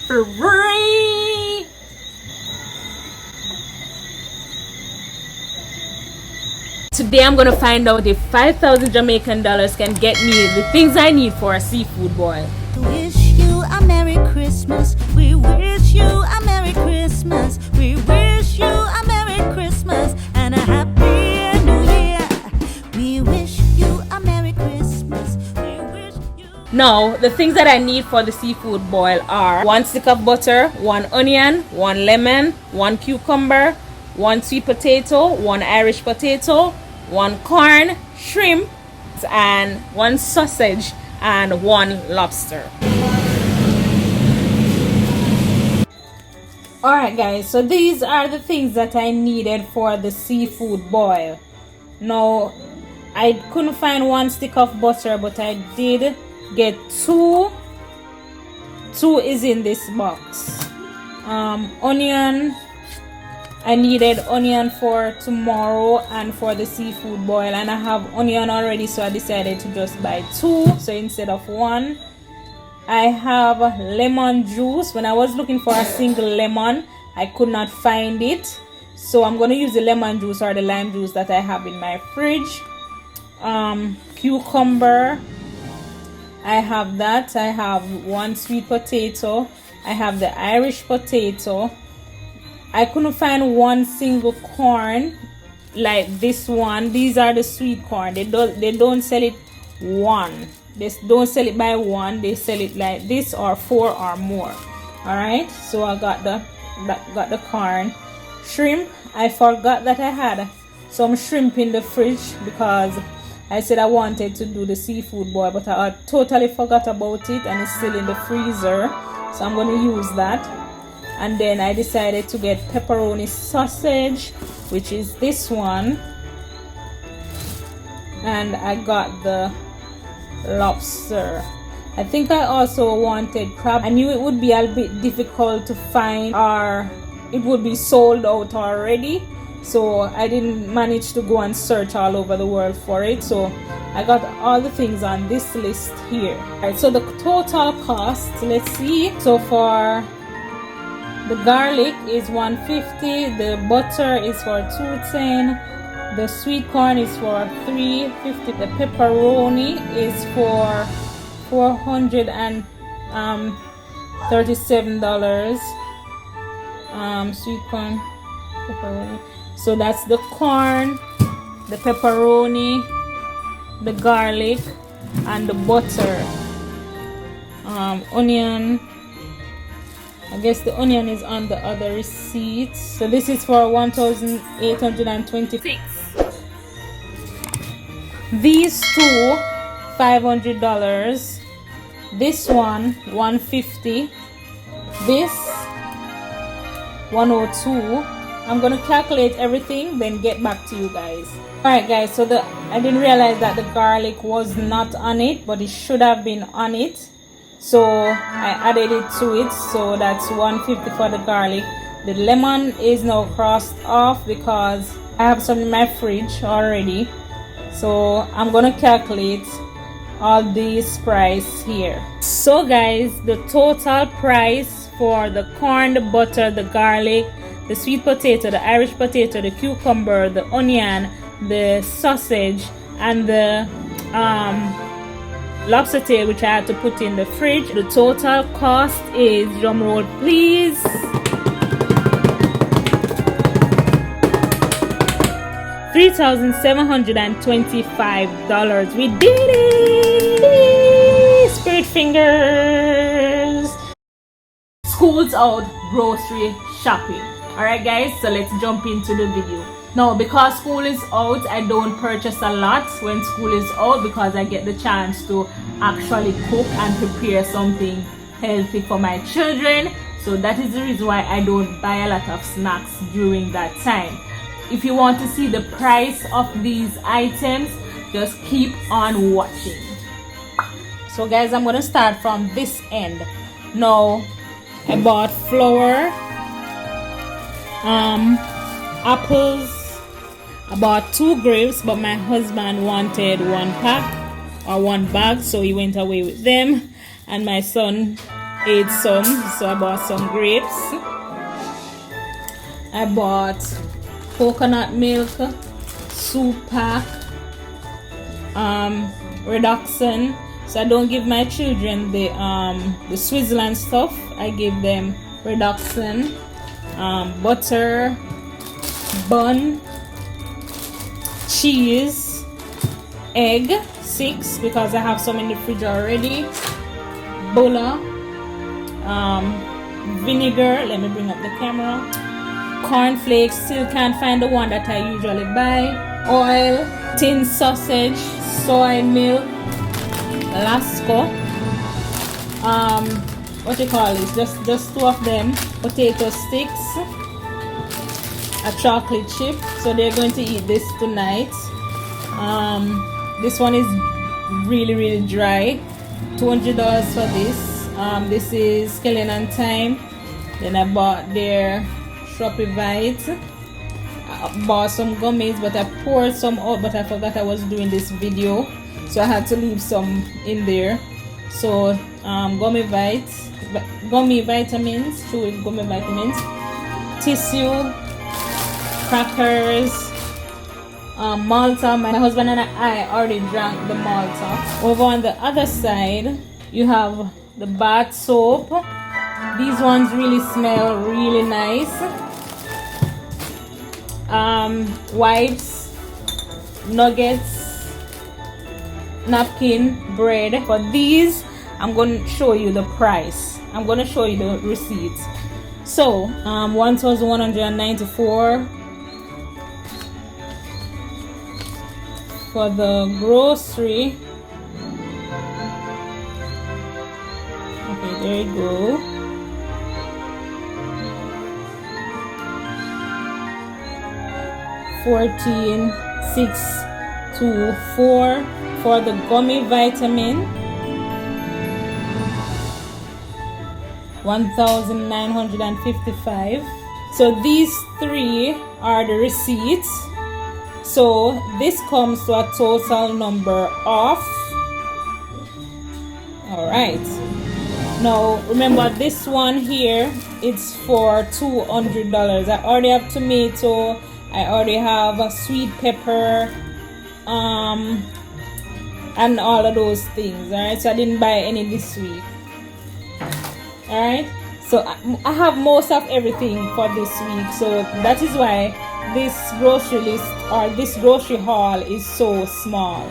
free. Today I'm gonna find out if 5,000 Jamaican dollars can get me the things I need for a seafood boil. Wish you a Merry Christmas. We wish you a Merry Christmas. We wish you a Merry Christmas and a Happy New Year. We wish you a Merry Christmas. We wish you. Now, the things that I need for the seafood boil are 1 stick of butter, 1 onion, 1 lemon, 1 cucumber, 1 sweet potato, 1 Irish potato, 1 corn, shrimp, and 1 sausage, and 1 lobster. Alright guys, so these are the things that I needed for the seafood boil. Now, I couldn't find 1 stick of butter, but I did get 2. 2 is in this box. Onion, I needed onion for tomorrow and for the seafood boil, and I have onion already, so I decided to just buy 2, so instead of 1. I have lemon juice. When I was looking for a single lemon, I could not find it, so I'm going to use the lemon juice or the lime juice that I have in my fridge. Cucumber, I have that. I have 1 sweet potato. I have the Irish potato. I couldn't find 1 single corn like this one. These are the sweet corn. They don't sell it 1. They don't sell it by 1. They sell it like this, or 4 or more. All right. So I got the corn. Shrimp. I forgot that I had some shrimp in the fridge because I said I wanted to do the seafood boil, but I totally forgot about it, and it's still in the freezer. So I'm going to use that. And then I decided to get pepperoni sausage, which is this one. And I got the lobster. I think I also wanted crab. I knew it would be a bit difficult to find, or it would be sold out already. So I didn't manage to go and search all over the world for it. So I got all the things on this list here. Alright, so the total cost, let's see. So for the garlic is $150, the butter is for $210, the sweet corn is for $350, the pepperoni is for $437. Sweet corn, pepperoni. So that's the corn, the pepperoni, the garlic, and the butter. Onion. I guess the onion is on the other receipt. So this is for $1,826. These two, $500. This one, $150. This, $102. I'm gonna calculate everything, then get back to you guys. Alright guys, so I didn't realize that the garlic was not on it, but it should have been on it. So I added it to it, so that's $150 for the garlic. The lemon is now crossed off because I have some in my fridge already. So I'm gonna calculate all these price here. So guys, the total price for the corn, the butter, the garlic, the sweet potato, the Irish potato, the cucumber, the onion, the sausage, and the lobster tail, which I had to put in the fridge. The total cost is, drum roll please, $3,725. We did it! Spirit fingers. School's out, grocery shopping. Alright guys, so let's jump into the video. Now, because school is out, I don't purchase a lot when school is out because I get the chance to actually cook and prepare something healthy for my children. So that is the reason why I don't buy a lot of snacks during that time. If you want to see the price of these items, just keep on watching. So guys, I'm going to start from this end. Now, I bought flour, apples. I bought 2 grapes, but my husband wanted 1 pack or 1 bag, so he went away with them. And my son ate some, so I bought some grapes. I bought coconut milk, soup pack, reduction. So I don't give my children the Switzerland stuff. I give them reduction, butter, bun, cheese, egg, 6 because I have some in the fridge already, bola, vinegar, let me bring up the camera, cornflakes, still can't find the one that I usually buy, oil, tin sausage, soy milk, lasco, what you call this, just 2 of them, potato sticks, a chocolate chip. So they're going to eat this tonight. This one is really dry, $200 for this. This is Killing and Thyme. Then I bought their Shopify. I bought some gummies, but I poured some out, but I forgot I was doing this video, so I had to leave some in there. So gummy vitamins, tissue, crackers, Malta. My husband and I already drank the Malta. Over on the other side, you have the bath soap. These ones really smell really nice. Wipes, nuggets, napkin, bread. For these, I'm going to show you the price. I'm going to show you the receipts. So, 1,194 for the grocery. Okay, there you go. $14,624 for the gummy vitamin. 1,955. So these 3 are the receipts. So this comes to a total number of, all right, now remember this one here, it's for $200. I already have tomato, I already have a sweet pepper, and all of those things. All right, so I didn't buy any this week. All right, so I have most of everything for this week, so that is why this grocery list or this grocery haul is so small.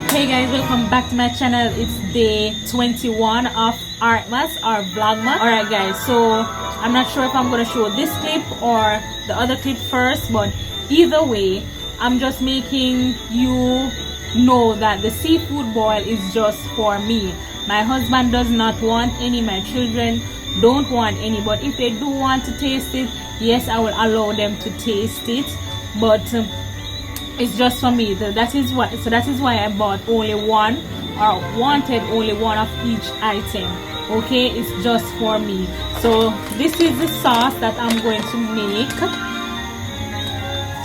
Hey guys, welcome back to my channel. It's day 21 of Artmas or Vlogmas. Alright guys, so I'm not sure if I'm going to show this clip or the other clip first, but either way, I'm just making you know that the seafood boil is just for me. My husband does not want any, my children don't want any, but if they do want to taste it, yes, I will allow them to taste it, but it's just for me. That is why I bought only one, or wanted only one of each item. Okay, it's just for me. So this is the sauce that I'm going to make.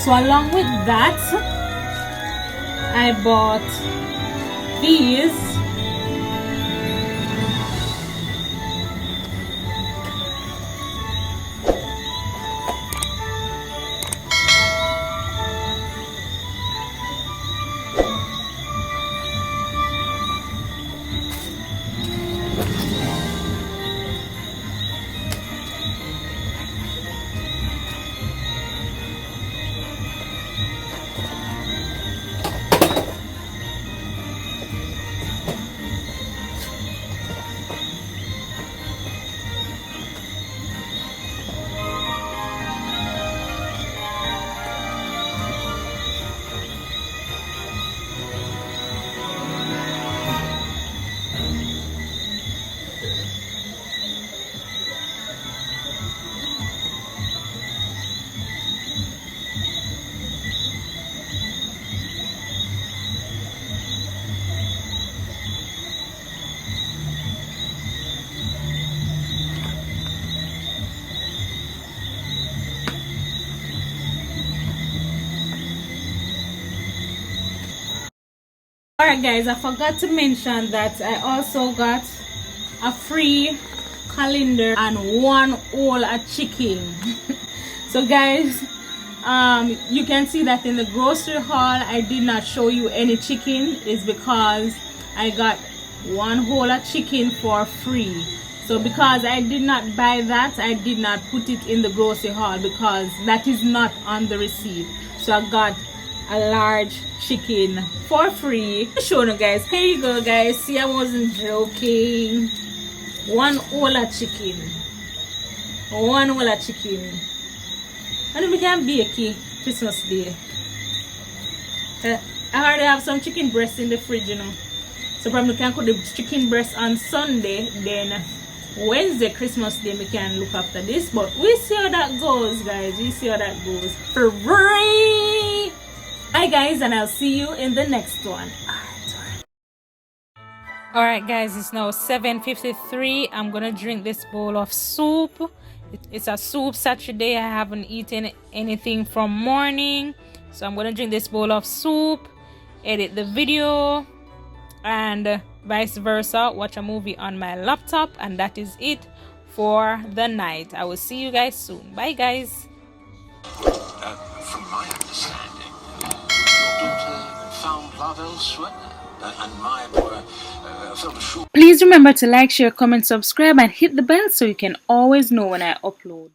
So along with that, I bought these. Alright guys, I forgot to mention that I also got a free calendar and one whole a chicken. So guys, you can see that in the grocery haul I did not show you any chicken, is because I got one whole a chicken for free. So because I did not buy that, I did not put it in the grocery haul because that is not on the receipt. So I got a large chicken for free. Show you guys. Here you go guys. See, I wasn't joking. One whole a chicken. One whole a chicken. And we can bake it Christmas Day. I already have some chicken breast in the fridge, you know. So probably can cook the chicken breast on Sunday, then Wednesday, Christmas Day, we can look after this. But we see how that goes, guys. We see how that goes. For free. Bye guys, and I'll see you in the next one. Alright guys, it's now 7:53. I'm gonna drink this bowl of soup. It's a soup Saturday. I haven't eaten anything from morning, so I'm gonna drink this bowl of soup, edit the video, and vice versa, watch a movie on my laptop, and that is it for the night. I will see you guys soon. Bye guys. From my understanding, your daughter found love elsewhere, and my boy felt assured. Please remember to like, share, comment, subscribe, and hit the bell so you can always know when I upload.